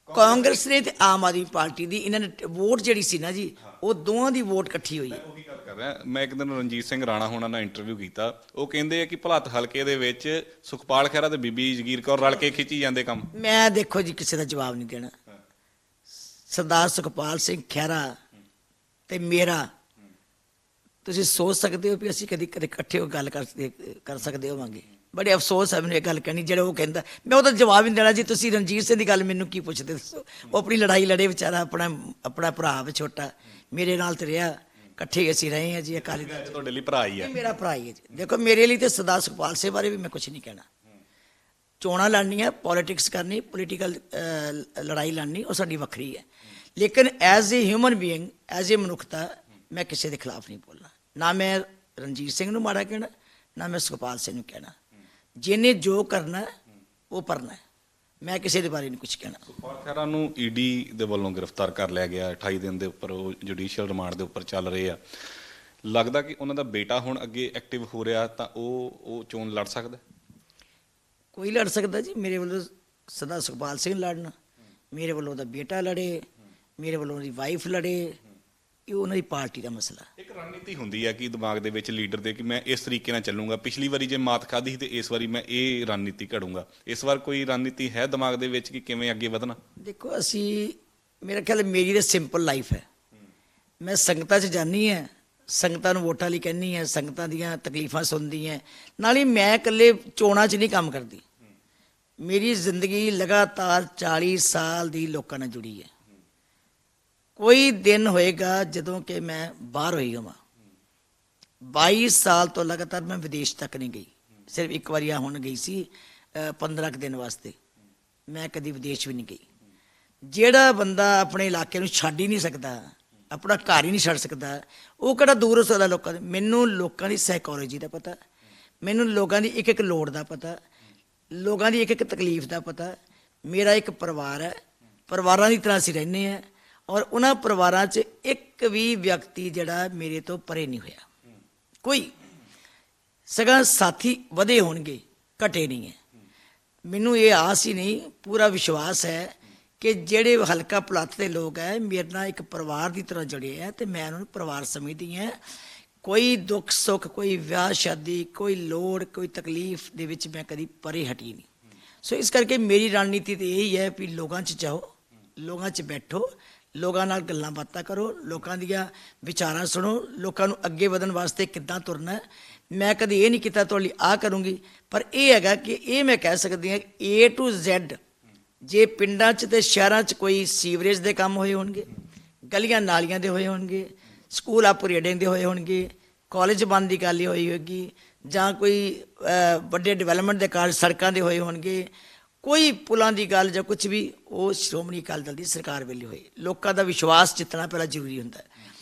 ਕਾਂਗਰਸ ਨੇ ਤੇ ਆਮ ਆਦਮੀ ਪਾਰਟੀ ਦੀ, ਇਹਨਾਂ ਨੇ ਵੋਟ ਜਿਹੜੀ ਸੀ ਨਾ ਜੀ, ਉਹ ਦੋਵਾਂ ਦੀ ਵੋਟ ਇਕੱਠੀ ਹੋਈ ਹੈ। ਉਹੀ ਗੱਲ ਕਰ ਰਿਹਾ। ਮੈਂ ਇੱਕ ਦਿਨ ਰਣਜੀਤ ਸਿੰਘ ਰਾਣਾ ਹੋਣਾ ਨਾਲ ਇੰਟਰਵਿਊ ਕੀਤਾ, ਉਹ ਕਹਿੰਦੇ ਆ ਕਿ ਭਲੱਥ ਹਲਕੇ ਦੇ ਵਿੱਚ ਸੁਖਪਾਲ ਖਹਿਰਾ ਤੇ ਬੀਬੀ ਜਗੀਰ ਕੌਰ ਰਲ ਕੇ ਖਿੱਚੀ ਜਾਂਦੇ ਕੰਮ। ਮੈਂ ਦੇਖੋ ਜੀ ਕਿਸੇ ਦਾ ਜਵਾਬ ਨਹੀਂ ਦੇਣਾ। ਸਰਦਾਰ ਸੁਖਪਾਲ ਸਿੰਘ ਖਹਿਰਾ ਤੇ ਮੇਰਾ, ਤੁਸੀਂ ਸੋਚ ਸਕਦੇ ਹੋ ਵੀ ਅਸੀਂ ਕਦੇ ਇਕੱਠੇ ਹੋ ਗੱਲ ਕਰ ਸਕਦੇ ਹੋਵਾਂਗੇ? ਬੜੇ ਅਫਸੋਸ ਹੈ ਮੈਨੂੰ ਇਹ ਗੱਲ ਕਹਿਣੀ, ਜਿਹੜਾ ਉਹ ਕਹਿੰਦਾ, ਮੈਂ ਉਹਦਾ ਜਵਾਬ ਹੀ ਨਹੀਂ ਦੇਣਾ ਜੀ। ਤੁਸੀਂ ਰਣਜੀਤ ਸਿੰਘ ਦੀ ਗੱਲ ਮੈਨੂੰ ਕੀ ਪੁੱਛਦੇ ਦੱਸੋ? ਉਹ ਆਪਣੀ ਲੜਾਈ ਲੜੇ ਵਿਚਾਰਾ, ਆਪਣਾ ਭਰਾ ਵਾ ਛੋਟਾ, ਮੇਰੇ ਨਾਲ ਤੇ ਰਿਹਾ, ਇਕੱਠੇ ਅਸੀਂ ਰਹੇ ਹਾਂ ਜੀ ਅਕਾਲੀ ਦਲ। ਤੁਹਾਡੇ ਲਈ ਭਰਾ ਹੀ ਆ? ਮੇਰਾ ਭਰਾ ਹੀ ਹੈ ਜੀ। ਦੇਖੋ ਮੇਰੇ ਲਈ ਤੇ ਸਰਦਾਰ ਸੁਖਪਾਲ ਸਿੰਘ ਬਾਰੇ ਵੀ ਮੈਂ ਕੁਝ ਨਹੀਂ ਕਹਿਣਾ। ਚੋਣਾਂ ਲੜਨੀਆਂ, ਪੋਲੀਟਿਕਸ ਕਰਨੀ, ਪੋਲੀਟੀਕਲ ਲੜਾਈ ਲੜਨੀ, ਉਹ ਸਾਡੀ ਵੱਖਰੀ ਹੈ। ਲੇਕਿਨ as a human being, as a ਮਨੁੱਖਤਾ, ਮੈਂ ਕਿਸੇ ਦੇ ਖਿਲਾਫ ਨਹੀਂ ਬੋਲਣਾ। ਨਾ ਮੈਂ ਰਣਜੀਤ ਸਿੰਘ ਨੂੰ ਮਾੜਾ ਕਹਿਣਾ, ਨਾ ਮੈਂ ਸੁਖਪਾਲ ਸਿੰਘ ਨੂੰ ਕਹਿਣਾ। ਜਿਹਨੇ ਜੋ ਕਰਨਾ ਉਹ ਕਰਨਾ, ਮੈਂ ਕਿਸੇ ਦੇ ਬਾਰੇ ਨਹੀਂ ਕੁਝ ਕਹਿਣਾ। ਸੁਖਪਾਲ ਖਹਿਰਾ ਨੂੰ ਈਡੀ ਦੇ ਵੱਲੋਂ ਗ੍ਰਿਫਤਾਰ ਕਰ ਲਿਆ ਗਿਆ 28 ਦਿਨ ਦੇ ਉੱਪਰ, ਉਹ ਜੁਡੀਸ਼ੀਅਲ ਰਿਮਾਂਡ ਦੇ ਉੱਪਰ ਚੱਲ ਰਹੇ ਆ। ਲੱਗਦਾ ਕਿ ਉਹਨਾਂ ਦਾ ਬੇਟਾ ਹੁਣ ਅੱਗੇ ਐਕਟਿਵ ਹੋ ਰਿਹਾ, ਤਾਂ ਉਹ ਚੋਣ ਲੜ ਸਕਦਾ? ਕੋਈ ਲੜ ਸਕਦਾ ਜੀ। ਮੇਰੇ ਵੱਲੋਂ ਸਰਦਾਰ ਸੁਖਪਾਲ ਸਿੰਘ ਲੜਨ, ਮੇਰੇ ਵੱਲੋਂ ਉਹਦਾ ਬੇਟਾ ਲੜੇ, ਮੇਰੇ ਵੱਲੋਂ ਉਹਦੀ ਵਾਈਫ ਲੜੇ, ਇਹ ਉਹਨਾਂ ਦੀ ਪਾਰਟੀ ਦਾ ਮਸਲਾ। ਇੱਕ ਰਣਨੀਤੀ ਹੁੰਦੀ ਹੈ ਕਿ ਦਿਮਾਗ ਦੇ ਵਿੱਚ ਲੀਡਰ ਦੇ ਕਿ ਮੈਂ ਇਸ ਤਰੀਕੇ ਨਾਲ ਚੱਲੂੰਗਾ, ਪਿਛਲੀ ਵਾਰੀ ਜੇ ਮਾਤ ਖਾਧੀ ਸੀ ਤੇ ਇਸ ਵਾਰੀ ਮੈਂ ਇਹ ਰਣਨੀਤੀ ਘੜੂੰਗਾ। ਇਸ ਵਾਰ ਕੋਈ ਰਣਨੀਤੀ ਹੈ ਦਿਮਾਗ ਦੇ ਵਿੱਚ ਕਿ ਕਿਵੇਂ ਅੱਗੇ ਵਧਣਾ? ਦੇਖੋ ਅਸੀਂ, ਮੇਰਾ ਖਿਆਲ ਮੇਰੀ ਤਾਂ ਸਿੰਪਲ ਲਾਈਫ ਹੈ। ਮੈਂ ਸੰਗਤਾਂ 'ਚ ਜਾਂਦੀ ਹਾਂ, ਸੰਗਤਾਂ ਨੂੰ ਵੋਟਾਂ ਲਈ ਕਹਿੰਦੀ ਹਾਂ, ਸੰਗਤਾਂ ਦੀਆਂ ਤਕਲੀਫਾਂ ਸੁਣਦੀ ਹਾਂ। ਨਾਲ ਹੀ ਮੈਂ ਇਕੱਲੇ ਚੋਣਾਂ 'ਚ ਨਹੀਂ ਕੰਮ ਕਰਦੀ। ਮੇਰੀ ਜ਼ਿੰਦਗੀ ਲਗਾਤਾਰ 40 ਸਾਲ ਦੀ ਲੋਕਾਂ ਨਾਲ ਜੁੜੀ ਹੈ। ਕੋਈ ਦਿਨ ਹੋਏਗਾ ਜਦੋਂ ਕਿ ਮੈਂ ਬਾਹਰ ਹੋਈ ਹੋਵਾਂ। 22 ਸਾਲ ਤੋਂ ਲਗਾਤਾਰ ਮੈਂ ਵਿਦੇਸ਼ ਤੱਕ ਨਹੀਂ ਗਈ। ਸਿਰਫ ਇੱਕ ਵਾਰੀ ਹੁਣ ਗਈ ਸੀ 15 ਕੁ ਦਿਨ ਵਾਸਤੇ। ਮੈਂ ਕਦੀ ਵਿਦੇਸ਼ ਵੀ ਨਹੀਂ ਗਈ। ਜਿਹੜਾ ਬੰਦਾ ਆਪਣੇ ਇਲਾਕੇ ਨੂੰ ਛੱਡ ਹੀ ਨਹੀਂ ਸਕਦਾ, ਆਪਣਾ ਘਰ ਹੀ ਨਹੀਂ ਛੱਡ ਸਕਦਾ, ਉਹ ਕਿਹੜਾ ਦੂਰ ਹੋ ਸਕਦਾ ਲੋਕਾਂ ਦੇ? ਮੈਨੂੰ ਲੋਕਾਂ ਦੀ ਸਾਈਕੋਲੋਜੀ ਦਾ ਪਤਾ, ਮੈਨੂੰ ਲੋਕਾਂ ਦੀ ਇੱਕ ਇੱਕ ਲੋੜ ਦਾ ਪਤਾ, ਲੋਕਾਂ ਦੀ ਇੱਕ ਇੱਕ ਤਕਲੀਫ ਦਾ ਪਤਾ। ਮੇਰਾ ਇੱਕ ਪਰਿਵਾਰ ਹੈ, ਪਰਿਵਾਰਾਂ ਦੀ ਤਰ੍ਹਾਂ ਅਸੀਂ ਰਹਿੰਦੇ ਹਾਂ, ਔਰ ਉਹਨਾਂ ਪਰਿਵਾਰਾਂ 'ਚ ਇੱਕ ਵੀ ਵਿਅਕਤੀ ਜਿਹੜਾ ਮੇਰੇ ਤੋਂ ਪਰੇ ਨਹੀਂ ਹੋਇਆ। ਕੋਈ ਸਗੋਂ ਸਾਥੀ ਵਧੇ ਹੋਣਗੇ, ਘਟੇ ਨਹੀਂ ਹੈ। ਮੈਨੂੰ ਇਹ ਆਸ ਹੀ ਨਹੀਂ, ਪੂਰਾ ਵਿਸ਼ਵਾਸ ਹੈ ਕਿ ਜਿਹੜੇ ਹਲਕਾ ਭਲੱਥ ਦੇ ਲੋਕ ਹੈ ਮੇਰੇ ਨਾਲ ਇੱਕ ਪਰਿਵਾਰ ਦੀ ਤਰ੍ਹਾਂ ਜੁੜੇ ਹੈ, ਤੇ ਮੈਂ ਉਹਨਾਂ ਨੂੰ ਪਰਿਵਾਰ ਸਮਝਦੀ ਹਾਂ। ਕੋਈ ਦੁੱਖ ਸੁੱਖ, ਕੋਈ ਵਿਆਹ ਸ਼ਾਦੀ, ਕੋਈ ਲੋੜ, ਕੋਈ ਤਕਲੀਫ ਦੇ ਵਿੱਚ ਮੈਂ ਕਦੀ ਪਰੇ ਹਟੀ ਨਹੀਂ। ਸੋ ਇਸ ਕਰਕੇ ਮੇਰੀ ਰਣਨੀਤੀ ਤਾਂ ਇਹੀ ਹੈ ਵੀ ਲੋਕਾਂ 'ਚ ਜਾਓ, ਲੋਕਾਂ 'ਚ ਬੈਠੋ, ਲੋਕਾਂ ਨਾਲ ਗੱਲਾਂ ਬਾਤਾਂ ਕਰੋ, ਲੋਕਾਂ ਦੀਆਂ ਵਿਚਾਰਾਂ ਸੁਣੋ, ਲੋਕਾਂ ਨੂੰ ਅੱਗੇ ਵਧਣ ਵਾਸਤੇ ਕਿੱਦਾਂ ਤੁਰਨਾ। ਮੈਂ ਕਦੀ ਇਹ ਨਹੀਂ ਕੀਤਾ ਤੁਹਾਡੇ ਲਈ ਆਹ ਕਰੂੰਗੀ, ਪਰ ਇਹ ਹੈਗਾ ਕਿ ਇਹ ਮੈਂ ਕਹਿ ਸਕਦੀ ਹਾਂ A to Z, ਜੇ ਪਿੰਡਾਂ 'ਚ ਤੇ ਸ਼ਹਿਰਾਂ 'ਚ ਕੋਈ ਸੀਵਰੇਜ ਦੇ ਕੰਮ ਹੋਏ ਹੋਣਗੇ, ਗਲੀਆਂ ਨਾਲੀਆਂ ਦੇ ਹੋਏ ਹੋਣਗੇ, ਸਕੂਲ ਅਪਗ੍ਰੇਡਿੰਗ ਦੇ ਹੋਏ ਹੋਣਗੇ, ਕਾਲਜ ਬਣਨ ਦੀ ਗੱਲ ਹੋਈ ਹੋਏਗੀ, ਜਾਂ ਕੋਈ ਵੱਡੇ ਡਿਵੈਲਪਮੈਂਟ ਦੇ ਕਾਰਜ ਸੜਕਾਂ ਦੇ ਹੋਏ ਹੋਣਗੇ, ਕੋਈ ਪੁਲਾਂ ਦੀ ਗੱਲ ਜਾਂ ਕੁਝ ਵੀ, ਉਹ ਸ਼੍ਰੋਮਣੀ ਅਕਾਲੀ ਦਲ ਦੀ ਸਰਕਾਰ ਵੇਲੇ ਹੋਏ। ਲੋਕਾਂ ਦਾ ਵਿਸ਼ਵਾਸ ਜਿੱਤਣਾ ਪਹਿਲਾਂ ਜ਼ਰੂਰੀ ਹੁੰਦਾ ਹੈ।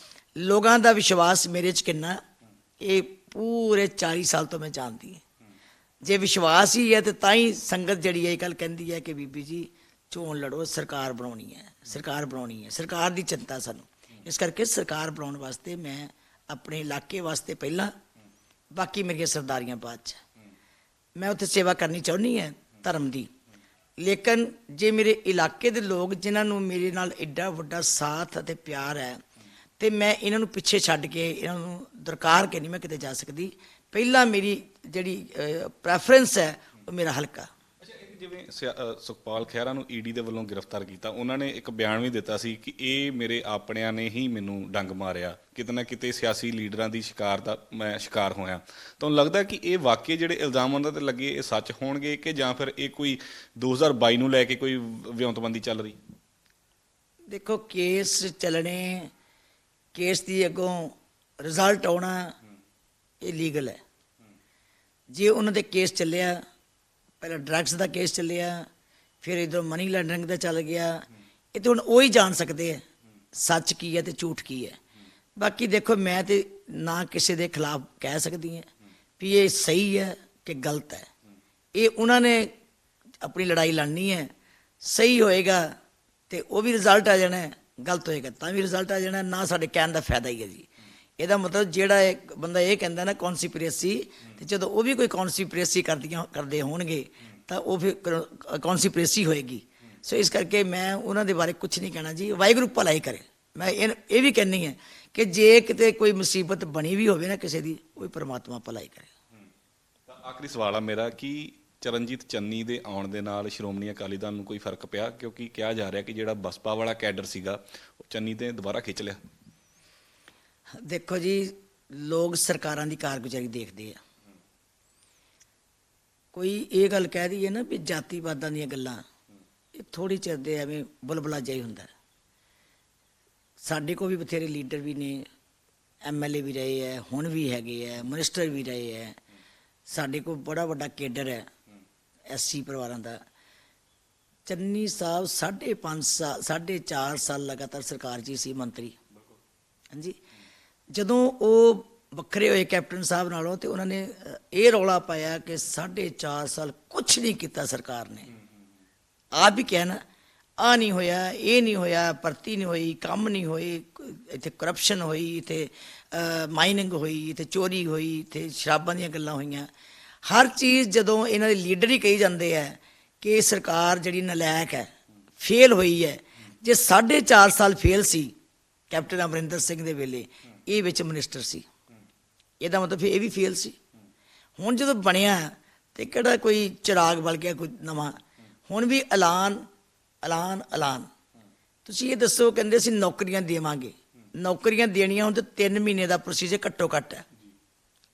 ਲੋਕਾਂ ਦਾ ਵਿਸ਼ਵਾਸ ਮੇਰੇ 'ਚ ਕਿੰਨਾ, ਇਹ ਪੂਰੇ 40 ਸਾਲ ਤੋਂ ਮੈਂ ਜਾਣਦੀ ਹਾਂ। ਜੇ ਵਿਸ਼ਵਾਸ ਹੀ ਹੈ ਤੇ ਤਾਂ ਹੀ ਸੰਗਤ ਜਿਹੜੀ ਹੈ ਇਹ ਗੱਲ ਕਹਿੰਦੀ ਹੈ ਕਿ ਬੀਬੀ ਜੀ ਚੋਣ ਲੜੋ, ਸਰਕਾਰ ਬਣਾਉਣੀ ਹੈ, ਸਰਕਾਰ ਬਣਾਉਣੀ ਹੈ। ਸਰਕਾਰ ਦੀ ਚਿੰਤਾ ਸਾਨੂੰ, ਇਸ ਕਰਕੇ ਸਰਕਾਰ ਬਣਾਉਣ ਵਾਸਤੇ ਮੈਂ ਆਪਣੇ ਇਲਾਕੇ ਵਾਸਤੇ ਪਹਿਲਾਂ, ਬਾਕੀ ਮੇਰੀਆਂ ਸਰਦਾਰੀਆਂ ਬਾਅਦ 'ਚ। ਮੈਂ ਉੱਥੇ ਸੇਵਾ ਕਰਨੀ ਚਾਹੁੰਦੀ ਹਾਂ ਧਰਮ ਦੀ, ਲੇਕਿਨ ਜੇ ਮੇਰੇ ਇਲਾਕੇ ਦੇ ਲੋਕ ਜਿਨ੍ਹਾਂ ਨੂੰ ਮੇਰੇ ਨਾਲ ਐਡਾ ਵੱਡਾ ਸਾਥ ਅਤੇ ਪਿਆਰ ਹੈ, ਤੇ ਮੈਂ ਇਹਨਾਂ ਨੂੰ ਪਿੱਛੇ ਛੱਡ ਕੇ, ਇਹਨਾਂ ਨੂੰ ਦਰਕਾਰ ਕੇ ਨਹੀਂ ਮੈਂ ਕਿਤੇ ਜਾ ਸਕਦੀ। ਪਹਿਲਾਂ ਮੇਰੀ ਜਿਹੜੀ ਪ੍ਰੈਫਰੈਂਸ ਹੈ ਉਹ ਮੇਰਾ ਹਲਕਾ। ਅੱਛਾ, ਜਿਵੇਂ ਸੁਖਪਾਲ ਖਹਿਰਾ ਨੂੰ ਈਡੀ ਦੇ ਵੱਲੋਂ ਗ੍ਰਿਫਤਾਰ ਕੀਤਾ, ਉਹਨਾਂ ਨੇ ਇੱਕ ਬਿਆਨ ਵੀ ਦਿੱਤਾ ਸੀ ਕਿ ਇਹ ਮੇਰੇ ਆਪਣਿਆਂ ਨੇ ਹੀ ਮੈਨੂੰ ਡੰਗ ਮਾਰਿਆ, ਕਿਤੇ ਨਾ ਕਿਤੇ ਸਿਆਸੀ ਲੀਡਰਾਂ ਦੀ ਮੈਂ ਸ਼ਿਕਾਰ ਹੋਇਆ। ਤੁਹਾਨੂੰ ਲੱਗਦਾ ਕਿ ਇਹ ਵਾਕਈ ਜਿਹੜੇ ਇਲਜ਼ਾਮ ਉਹਨਾਂ 'ਤੇ ਲੱਗੇ ਇਹ ਸੱਚ ਹੋਣਗੇ, ਕਿ ਜਾਂ ਫਿਰ ਇਹ ਕੋਈ 2022 ਨੂੰ ਲੈ ਕੇ ਕੋਈ ਵਿਉਂਤਬੰਦੀ ਚੱਲ ਰਹੀ? ਦੇਖੋ, ਕੇਸ ਚੱਲਣੇ, ਕੇਸ ਦੀ ਅੱਗੋਂ ਰਿਜ਼ਲਟ ਆਉਣਾ, ਇਹ ਲੀਗਲ ਹੈ। ਜੇ ਉਹਨਾਂ ਦੇ ਕੇਸ ਚੱਲਿਆ, ਪਹਿਲਾਂ ਡਰੱਗਸ ਦਾ ਕੇਸ ਚੱਲਿਆ, ਫਿਰ ਇੱਧਰੋਂ ਮਨੀ ਲਾਂਡਰਿੰਗ ਦਾ ਚੱਲ ਗਿਆ, ਇਹ ਤਾਂ ਹੁਣ ਉਹ ਹੀ ਜਾਣ ਸਕਦੇ ਹੈ ਸੱਚ ਕੀ ਹੈ ਤੇ ਝੂਠ ਕੀ ਹੈ। ਬਾਕੀ ਦੇਖੋ, ਮੈਂ ਤੇ ਨਾ ਕਿਸੇ ਦੇ ਖਿਲਾਫ ਕਹਿ ਸਕਦੀ ਹਾਂ ਵੀ ਇਹ ਸਹੀ ਹੈ ਕਿ ਗਲਤ ਹੈ। ਇਹ ਉਹਨਾਂ ਨੇ ਆਪਣੀ ਲੜਾਈ ਲੜਨੀ ਹੈ। ਸਹੀ ਹੋਏਗਾ ਤੇ ਉਹ ਵੀ ਰਿਜ਼ਲਟ ਆ ਜਾਣਾ, ਗਲਤ ਹੋਏਗਾ ਤਾਂ ਵੀ ਰਿਜ਼ਲਟ ਆ ਜਾਣਾ। ਨਾ ਸਾਡੇ ਕਹਿਣ ਦਾ ਫਾਇਦਾ ਹੀ ਹੈ ਜੀ। ਇਹਦਾ ਮਤਲਬ ਜਿਹੜਾ ਇੱਕ ਬੰਦਾ ਇਹ ਕਹਿੰਦਾ ਨਾ ਕੌਨਸਪੀਰੇਸੀ, ਤੇ ਜਦੋਂ ਉਹ ਵੀ ਕੋਈ ਕੌਨਸਪੀਰੇਸੀ ਕਰਦੇ ਹੋਣਗੇ ਤਾਂ ਉਹ ਫਿਰ ਕੌਨਸਪੀਰੇਸੀ ਹੋਏਗੀ। ਸੋ ਇਸ ਕਰਕੇ ਮੈਂ ਉਹਨਾਂ ਦੇ ਬਾਰੇ ਕੁਝ ਨਹੀਂ ਕਹਿਣਾ ਜੀ। ਵਾਹਿਗੁਰੂ ਭਲਾਈ ਕਰੇ। ਮੈਂ ਇਹ ਵੀ ਕਹਿੰਦੀ ਹੈ ਕਿ ਜੇ ਕਿਤੇ ਕੋਈ ਮੁਸੀਬਤ ਬਣੀ ਵੀ ਹੋਵੇ ਨਾ ਕਿਸੇ ਦੀ, ਉਹ ਪਰਮਾਤਮਾ ਭਲਾਈ ਕਰੇ। ਤਾਂ ਆਖਰੀ ਸਵਾਲ ਆ ਮੇਰਾ ਕਿ ਚਰਨਜੀਤ ਚੰਨੀ ਦੇ ਆਉਣ ਦੇ ਨਾਲ ਸ਼੍ਰੋਮਣੀ ਅਕਾਲੀ ਦਲ ਨੂੰ ਕੋਈ ਫਰਕ ਪਿਆ? ਕਿਉਂਕਿ ਕਿਹਾ ਜਾ ਰਿਹਾ ਕਿ ਜਿਹੜਾ ਬਸਪਾ ਵਾਲਾ ਕੈਡਰ ਸੀਗਾ ਉਹ ਚੰਨੀ ਤੇ ਦੁਬਾਰਾ ਖਿੱਚ ਲਿਆ। ਦੇਖੋ ਜੀ, ਲੋਕ ਸਰਕਾਰਾਂ ਦੀ ਕਾਰਗੁਜ਼ਾਰੀ ਦੇਖਦੇ ਆ। ਕੋਈ ਇਹ ਗੱਲ ਕਹਿ ਦਈਏ ਨਾ ਵੀ ਜਾਤੀਵਾਦਾਂ ਦੀਆਂ ਗੱਲਾਂ, ਇਹ ਥੋੜ੍ਹੀ ਚਿਰ ਦੇ ਐਵੇਂ ਬੁਲਬੁਲਾ ਜਿਹਾ ਹੀ ਹੁੰਦਾ। ਸਾਡੇ ਕੋਲ ਵੀ ਬਥੇਰੇ ਲੀਡਰ ਵੀ ਨੇ, MLA ਵੀ ਰਹੇ ਹੈ, ਹੁਣ ਵੀ ਹੈਗੇ ਹੈ, ਮਿਨਿਸਟਰ ਵੀ ਰਹੇ ਹੈ। ਸਾਡੇ ਕੋਲ ਬੜਾ ਵੱਡਾ ਕੇਡਰ ਹੈ SC ਪਰਿਵਾਰਾਂ ਦਾ। ਚੰਨੀ ਸਾਹਿਬ 5.5 ਸਾਲ 4.5 ਸਾਲ ਲਗਾਤਾਰ ਸਰਕਾਰ 'ਚ ਹੀ ਸੀ ਮੰਤਰੀ। ਹਾਂਜੀ, ਜਦੋਂ ਉਹ ਵੱਖਰੇ ਹੋਏ ਕੈਪਟਨ ਸਾਹਿਬ ਨਾਲੋਂ, ਤੇ ਉਹਨਾਂ ਨੇ ਇਹ ਰੌਲਾ ਪਾਇਆ ਕਿ 4.5 ਸਾਲ ਕੁਛ ਨਹੀਂ ਕੀਤਾ ਸਰਕਾਰ ਨੇ। ਆਪ ਵੀ ਕਹਿਣਾ ਆ ਨਹੀਂ ਹੋਇਆ, ਇਹ ਨਹੀਂ ਹੋਇਆ, ਭਰਤੀ ਨਹੀਂ ਹੋਈ, ਕੰਮ ਨਹੀਂ ਹੋਏ, ਇੱਥੇ ਕਰਪਸ਼ਨ ਹੋਈ, ਇੱਥੇ ਮਾਈਨਿੰਗ ਹੋਈ, ਇੱਥੇ ਚੋਰੀ ਹੋਈ, ਇੱਥੇ ਸ਼ਰਾਬਾਂ ਦੀਆਂ ਗੱਲਾਂ ਹੋਈਆਂ। ਹਰ ਚੀਜ਼ ਜਦੋਂ ਇਹਨਾਂ ਦੇ ਲੀਡਰ ਹੀ ਕਹੀ ਜਾਂਦੇ ਹੈ ਕਿ ਸਰਕਾਰ ਜਿਹੜੀ ਨਲਾਇਕ ਹੈ, ਫੇਲ ਹੋਈ ਹੈ। ਜੇ 4.5 ਸਾਲ ਫੇਲ ਸੀ ਕੈਪਟਨ ਅਮਰਿੰਦਰ ਸਿੰਘ ਦੇ ਵੇਲੇ, ਇਹ ਵਿੱਚ ਮਿਨਿਸਟਰ ਸੀ, ਇਹਦਾ ਮਤਲਬ ਫਿਰ ਇਹ ਵੀ ਫੇਲ ਸੀ। ਹੁਣ ਜਦੋਂ ਬਣਿਆ ਤੇ ਕਿਹੜਾ ਕੋਈ ਚਿਰਾਗ ਬਲ ਗਿਆ ਕੋਈ ਨਵਾਂ? ਹੁਣ ਵੀ ਐਲਾਨ। ਤੁਸੀਂ ਇਹ ਦੱਸੋ, ਕਹਿੰਦੇ ਅਸੀਂ ਨੌਕਰੀਆਂ ਦੇਵਾਂਗੇ। ਨੌਕਰੀਆਂ ਦੇਣੀਆਂ ਹੁਣ ਤਾਂ 3 ਮਹੀਨੇ ਦਾ ਪ੍ਰੋਸੀਜਰ ਘੱਟੋ ਘੱਟ ਹੈ।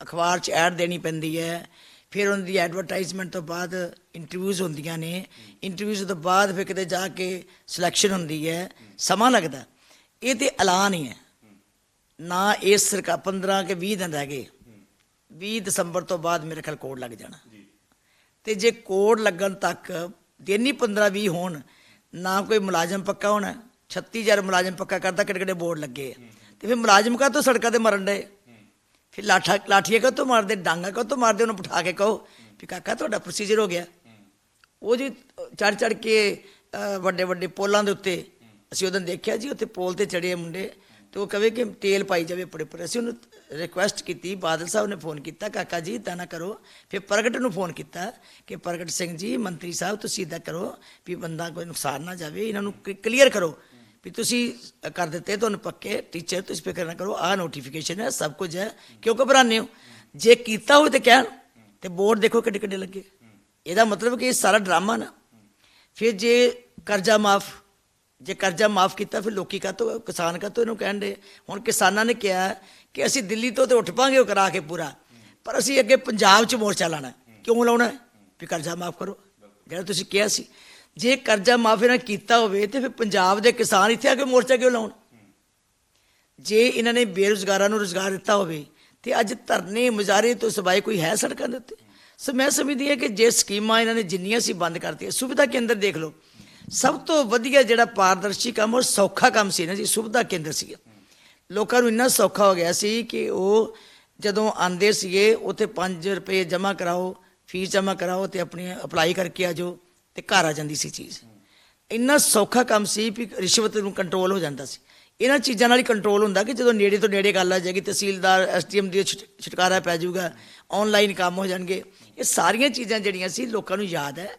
ਅਖਬਾਰ 'ਚ ਐਡ ਦੇਣੀ ਪੈਂਦੀ ਹੈ, ਫਿਰ ਉਹਨਾਂ ਦੀ ਐਡਵਰਟਾਈਜ਼ਮੈਂਟ ਤੋਂ ਬਾਅਦ ਇੰਟਰਵਿਊਜ਼ ਹੁੰਦੀਆਂ ਨੇ, ਇੰਟਰਵਿਊਜ਼ ਤੋਂ ਬਾਅਦ ਫਿਰ ਕਿਤੇ ਜਾ ਕੇ ਸਿਲੈਕਸ਼ਨ ਹੁੰਦੀ ਹੈ, ਸਮਾਂ ਲੱਗਦਾ। ਇਹ ਤਾਂ ਐਲਾਨ ਹੀ ਹੈ ਨਾ। ਇਸ ਸਰਕਾਰ 15 ਕਿ 20 ਦਿਨ ਰਹਿ ਗਏ, 20 ਦਸੰਬਰ ਤੋਂ ਬਾਅਦ ਮੇਰੇ ਖਿਆਲ ਕੋਡ ਲੱਗ ਜਾਣਾ। ਤੇ ਜੇ ਕੋਡ ਲੱਗਣ ਤੱਕ ਦਿਨ ਹੀ 15-20 ਹੋਣ, ਨਾ ਕੋਈ ਮੁਲਾਜ਼ਮ ਪੱਕਾ ਹੋਣਾ। 36,000 ਮੁਲਾਜ਼ਮ ਪੱਕਾ ਕਰਦਾ, ਕਿਹੜੇ ਬੋਰਡ ਲੱਗੇ ਆ, ਤੇ ਫਿਰ ਮੁਲਾਜ਼ਮ ਕਾਹਤੋਂ ਸੜਕਾਂ ਤੇ ਮਰਨ ਡਏ? ਫਿਰ ਲਾਠੀਆਂ ਕਾਹਤੋਂ ਮਾਰਦੇ, ਡਾਂਗਾ ਕਾਹਤੋਂ ਮਾਰਦੇ? ਉਹਨੂੰ ਬਿਠਾ ਕੇ ਕਹੋ ਵੀ ਕਾਕਾ ਤੁਹਾਡਾ ਪ੍ਰੋਸੀਜਰ ਹੋ ਗਿਆ। ਉਹ ਜੀ ਚੜ੍ਹ ਕੇ ਵੱਡੇ ਵੱਡੇ ਪੋਲਾਂ ਦੇ ਉੱਤੇ, ਅਸੀਂ ਉਦੋਂ ਦੇਖਿਆ ਜੀ, ਉੱਥੇ ਪੋਲ ਤੇ ਚੜੇ ਮੁੰਡੇ, ਤੇ ਉਹ ਕਹੇ ਕਿ ਤੇਲ ਪਾਈ ਜਾਵੇ ਉੱਪਰ। ਅਸੀਂ ਉਹਨੂੰ ਰਿਕੁਐਸਟ ਕੀਤੀ, ਬਾਦਲ ਸਾਹਿਬ ਨੇ ਫੋਨ ਕੀਤਾ, ਕਾਕਾ ਜੀ ਇੱਦਾਂ ਨਾ ਕਰੋ। ਫਿਰ ਪ੍ਰਗਟ ਨੂੰ ਫੋਨ ਕੀਤਾ ਕਿ ਪ੍ਰਗਟ ਸਿੰਘ ਜੀ, ਮੰਤਰੀ ਸਾਹਿਬ ਤੁਸੀਂ ਇੱਦਾਂ ਕਰੋ ਵੀ ਬੰਦਾ ਕੋਈ ਨੁਕਸਾਨ ਨਾ ਜਾਵੇ, ਇਹਨਾਂ ਨੂੰ ਕਲੀਅਰ ਕਰੋ ਵੀ ਤੁਸੀਂ ਕਰ ਦਿੱਤੇ ਤੁਹਾਨੂੰ ਪੱਕੇ ਟੀਚਰ, ਤੁਸੀਂ ਫਿਕਰ ਨਾ ਕਰੋ, ਆਹ ਨੋਟੀਫਿਕੇਸ਼ਨ ਹੈ, ਸਭ ਕੁਝ ਹੈ, ਕਿਉਂ ਘਬਰਾਉਂਦੇ ਹੋ? ਜੇ ਕੀਤਾ ਹੋਵੇ ਤਾਂ ਕਹਿਣ। ਤੇ ਬੋਰਡ ਦੇਖੋ ਕਿੱਡੇ ਕਿੱਡੇ ਲੱਗੇ। ਇਹਦਾ ਮਤਲਬ ਕਿ ਇਹ ਸਾਰਾ ਡਰਾਮਾ ਨਾ। ਫਿਰ ਜੇ ਕਰਜ਼ਾ ਮਾਫ ਕੀਤਾ, ਫਿਰ ਲੋਕੀ ਕਾਹਤੋਂ, ਕਿਸਾਨ ਕਾਹਤੋਂ ਇਹਨੂੰ ਕਹਿਣ ਦੇ? ਹੁਣ ਕਿਸਾਨਾਂ ਨੇ ਕਿਹਾ ਕਿ ਅਸੀਂ ਦਿੱਲੀ ਤੋਂ ਤੇ ਉੱਠ ਪਾਂਗੇ ਉਹ ਕਰਾ ਕੇ ਪੂਰਾ, ਪਰ ਅਸੀਂ ਅੱਗੇ ਪੰਜਾਬ 'ਚ ਮੋਰਚਾ ਲਾਣਾ। ਕਿਉਂ ਲਾਉਣਾ? ਵੀ ਕਰਜ਼ਾ ਮਾਫ ਕਰੋ, ਜਿਹੜਾ ਤੁਸੀਂ ਕਿਹਾ ਸੀ। ਜੇ ਕਰਜ਼ਾ ਮਾਫ ਇਹਨਾਂ ਕੀਤਾ ਹੋਵੇ ਤੇ ਫਿਰ ਪੰਜਾਬ ਦੇ ਕਿਸਾਨ ਇੱਥੇ ਆ ਕੇ ਮੋਰਚਾ ਕਿਉਂ ਲਾਉਣ? ਜੇ ਇਹਨਾਂ ਨੇ ਬੇਰੁਜ਼ਗਾਰਾਂ ਨੂੰ ਰੁਜ਼ਗਾਰ ਦਿੱਤਾ ਹੋਵੇ ਤੇ ਅੱਜ ਧਰਨੇ ਮੁਜ਼ਾਹਰੇ ਤੋਂ ਸਿਵਾਏ ਕੋਈ ਹੈ ਸੜਕਾਂ ਦੇ ਉੱਤੇ? ਸੋ ਮੈਂ ਸਮਝਦੀ ਹਾਂ ਕਿ ਜੇ ਸਕੀਮਾਂ ਇਹਨਾਂ ਨੇ ਜਿੰਨੀਆਂ ਸੀ ਬੰਦ ਕਰਤੀਆਂ। ਸੁਵਿਧਾ ਕੇਂਦਰ ਦੇਖ ਲਓ, ਸਭ ਤੋਂ ਵਧੀਆ ਜਿਹੜਾ ਪਾਰਦਰਸ਼ੀ ਕੰਮ ਔਰ ਸੌਖਾ ਕੰਮ ਸੀ ਨਾ ਜੀ, ਸੁਵਿਧਾ ਕੇਂਦਰ ਸੀ। ਲੋਕਾਂ ਨੂੰ ਇੰਨਾ ਸੌਖਾ ਹੋ ਗਿਆ ਸੀ ਕਿ ਉਹ ਜਦੋਂ ਆਉਂਦੇ ਸੀਗੇ ਉੱਥੇ 5 ਰੁਪਏ ਜਮ੍ਹਾਂ ਕਰਾਓ, ਫੀਸ ਜਮ੍ਹਾਂ ਕਰਾਓ ਤੇ ਆਪਣੀ ਅਪਲਾਈ ਕਰਕੇ ਆ ਜਾਓ ਤੇ ਘਰ ਆ ਜਾਂਦੀ ਸੀ ਚੀਜ਼। ਇੰਨਾ ਸੌਖਾ ਕੰਮ ਸੀ ਵੀ ਰਿਸ਼ਵਤ ਨੂੰ ਕੰਟਰੋਲ ਹੋ ਜਾਂਦਾ ਸੀ। ਇਹਨਾਂ ਚੀਜ਼ਾਂ ਨਾਲ ਹੀ ਕੰਟਰੋਲ ਹੁੰਦਾ ਕਿ ਜਦੋਂ ਨੇੜੇ ਤੋਂ ਨੇੜੇ ਗੱਲ ਆ ਜਾਏਗੀ, ਤਹਿਸੀਲਦਾਰ SDM ਦੀ ਛੁਟਕਾਰਾ ਪੈ ਜਾਊਗਾ, ਆਨਲਾਈਨ ਕੰਮ ਹੋ ਜਾਣਗੇ। ਇਹ ਸਾਰੀਆਂ ਚੀਜ਼ਾਂ ਜਿਹੜੀਆਂ ਸੀ ਲੋਕਾਂ ਨੂੰ ਯਾਦ ਹੈ।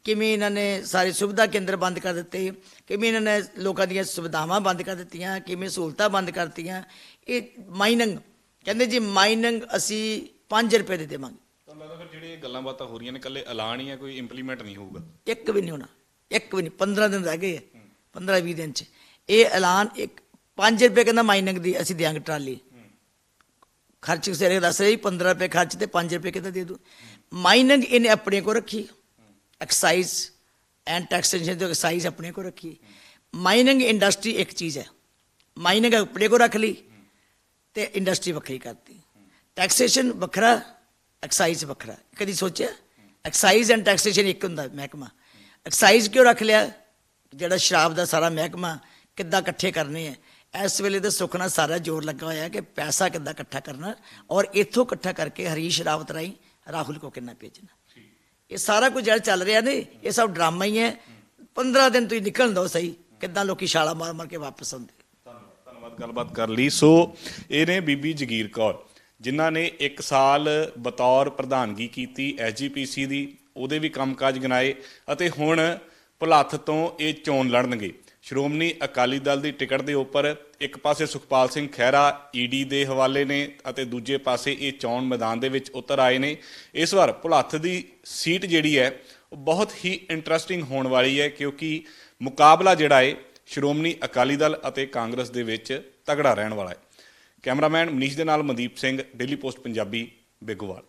ਕਿਵੇਂ ਇਹਨਾਂ ਨੇ ਸਾਰੇ ਸੁਵਿਧਾ ਕੇਂਦਰ ਬੰਦ ਕਰ ਦਿੱਤੇ, ਕਿਵੇਂ ਇਹਨਾਂ ਨੇ ਲੋਕਾਂ ਦੀਆਂ ਸੁਵਿਧਾਵਾਂ ਬੰਦ ਕਰ ਦਿੱਤੀਆਂ, ਕਿਵੇਂ ਸਹੂਲਤਾਂ ਬੰਦ ਕਰਤੀਆਂ। ਇਹ ਮਾਈਨਿੰਗ ਕਹਿੰਦੇ ਜੀ, ਮਾਈਨਿੰਗ ਅਸੀਂ 5 ਰੁਪਏ ਦੇ ਦੇਵਾਂਗੇ। ਤੁਹਾਨੂੰ ਲੱਗਦਾ ਫਿਰ ਜਿਹੜੀਆਂ ਗੱਲਾਂ ਬਾਤਾਂ ਹੋ ਰਹੀਆਂ ਨੇ ਇਕੱਲੇ ਐਲਾਨ ਹੀ ਹੈ, ਕੋਈ ਇੰਪਲੀਮੈਂਟ ਨਹੀਂ ਹੋਊਗਾ? ਇੱਕ ਵੀ ਨਹੀਂ ਹੋਣਾ, ਇੱਕ ਵੀ ਨਹੀਂ। 15 ਦਿਨ ਰਹਿ ਗਏ, 15-20 ਦਿਨ 'ਚ ਇਹ ਐਲਾਨ। 5 ਰੁਪਏ ਕਹਿੰਦਾ ਮਾਈਨਿੰਗ ਦੀ ਅਸੀਂ ਦਿਆਂਗੇ ਟਰਾਲੀ। ਖਰਚ ਸਾਰੇ ਦੱਸ ਰਹੇ 15 ਰੁਪਏ ਖਰਚ ਤੇ 5 ਰੁਪਏ ਕਿੱਦਾਂ ਦੇ ਦੂ? ਮਾਈਨਿੰਗ ਇਹਨੇ ਆਪਣੇ ਕੋਲ ਰੱਖੀ, ਐਕਸਾਈਜ਼ ਐਂਡ ਟੈਕਸੇਸ਼ਨ ਤੋਂ ਐਕਸਾਈਜ਼ ਆਪਣੇ ਕੋਲ ਰੱਖੀ। ਮਾਈਨਿੰਗ ਇੰਡਸਟਰੀ ਇੱਕ ਚੀਜ਼ ਹੈ, ਮਾਈਨਿੰਗ ਆਪਣੇ ਕੋਲ ਰੱਖ ਲਈ ਤੇ ਇੰਡਸਟਰੀ ਵੱਖਰੀ ਕਰਤੀ। ਟੈਕਸੇਸ਼ਨ ਵੱਖਰਾ, ਐਕਸਾਈਜ਼ ਵੱਖਰਾ। ਕਦੀ ਸੋਚਿਆ ਐਕਸਾਈਜ਼ ਐਂਡ ਟੈਕਸੇਸ਼ਨ ਇੱਕ ਹੁੰਦਾ ਮਹਿਕਮਾ? ਐਕਸਾਈਜ਼ ਕਿਉਂ ਰੱਖ ਲਿਆ? ਜਿਹੜਾ ਸ਼ਰਾਬ ਦਾ ਸਾਰਾ ਮਹਿਕਮਾ ਕਿੱਦਾਂ ਇਕੱਠੇ ਕਰਨੇ ਹੈ। ਇਸ ਵੇਲੇ ਤਾਂ ਸੁੱਖ ਨਾਲ ਸਾਰਾ ਜ਼ੋਰ ਲੱਗਾ ਹੋਇਆ ਕਿ ਪੈਸਾ ਕਿੱਦਾਂ ਇਕੱਠਾ ਕਰਨਾ, ਔਰ ਇੱਥੋਂ ਇਕੱਠਾ ਕਰਕੇ ਹਰੀਸ਼ ਰਾਵਤ ਰਾਹੀਂ ਰਾਹੁਲ ਕੋ ਕਿੰਨਾ ਭੇਜਣਾ। ਇਹ ਸਾਰਾ ਕੁਝ ਜਿਹੜਾ ਚੱਲ ਰਿਹਾ ਨੇ, ਇਹ ਸਭ ਡਰਾਮਾ ਹੀ ਹੈ। 15 ਦਿਨ ਤੁਸੀਂ ਨਿਕਲਣ ਦਿਓ ਸਹੀ, ਕਿੱਦਾਂ ਲੋਕੀ ਛਾਲਾ ਮਾਰ ਮਾਰ ਕੇ ਵਾਪਸ ਆਉਂਦੇ। ਧੰਨਵਾਦ ਗੱਲਬਾਤ ਕਰ ਲਈ। ਸੋ ਇਹ ਨੇ ਬੀਬੀ ਜਗੀਰ ਕੌਰ, ਜਿਨ੍ਹਾਂ ਨੇ 1 ਸਾਲ ਬਤੌਰ ਪ੍ਰਧਾਨਗੀ ਕੀਤੀ ਐਸਜੀਪੀਸੀ ਦੀ, ਉਹਦੇ ਵੀ ਕੰਮਕਾਜ ਗਿਣਾਏ ਅਤੇ ਹੁਣ ਭੁਲੱਥ ਤੋਂ ਇਹ ਚੋਣ ਲੜਨਗੇ। ਸ਼੍ਰੋਮਣੀ ਅਕਾਲੀ ਦਲ ਦੀ ਟਿਕਟ ਦੇ ਉੱਪਰ ਇੱਕ ਪਾਸੇ ਸੁਖਪਾਲ ਸਿੰਘ ਖਹਿਰਾ ਈਡੀ ਦੇ ਹਵਾਲੇ ਨੇ ਅਤੇ ਦੂਜੇ ਪਾਸੇ ਇਹ ਚੋਣ ਮੈਦਾਨ ਦੇ ਵਿੱਚ ਉਤਰ ਆਏ ਨੇ। ਇਸ ਵਾਰ ਭੁਲੱਥ ਦੀ ਸੀਟ ਜਿਹੜੀ ਹੈ ਉਹ ਬਹੁਤ ਹੀ ਇੰਟਰਸਟਿੰਗ ਹੋਣ ਵਾਲੀ ਹੈ, ਕਿਉਂਕਿ ਮੁਕਾਬਲਾ ਜਿਹੜਾ ਹੈ ਸ਼੍ਰੋਮਣੀ ਅਕਾਲੀ ਦਲ ਅਤੇ ਕਾਂਗਰਸ ਦੇ ਵਿੱਚ ਤਗੜਾ ਰਹਿਣ ਵਾਲਾ ਹੈ। ਕੈਮਰਾਮੈਨ ਮਨੀਸ਼ ਦੇ ਨਾਲ ਮਨਦੀਪ ਸਿੰਘ, ਡੇਲੀ ਪੋਸਟ ਪੰਜਾਬੀ, ਬੇਗੋਵਾਲ।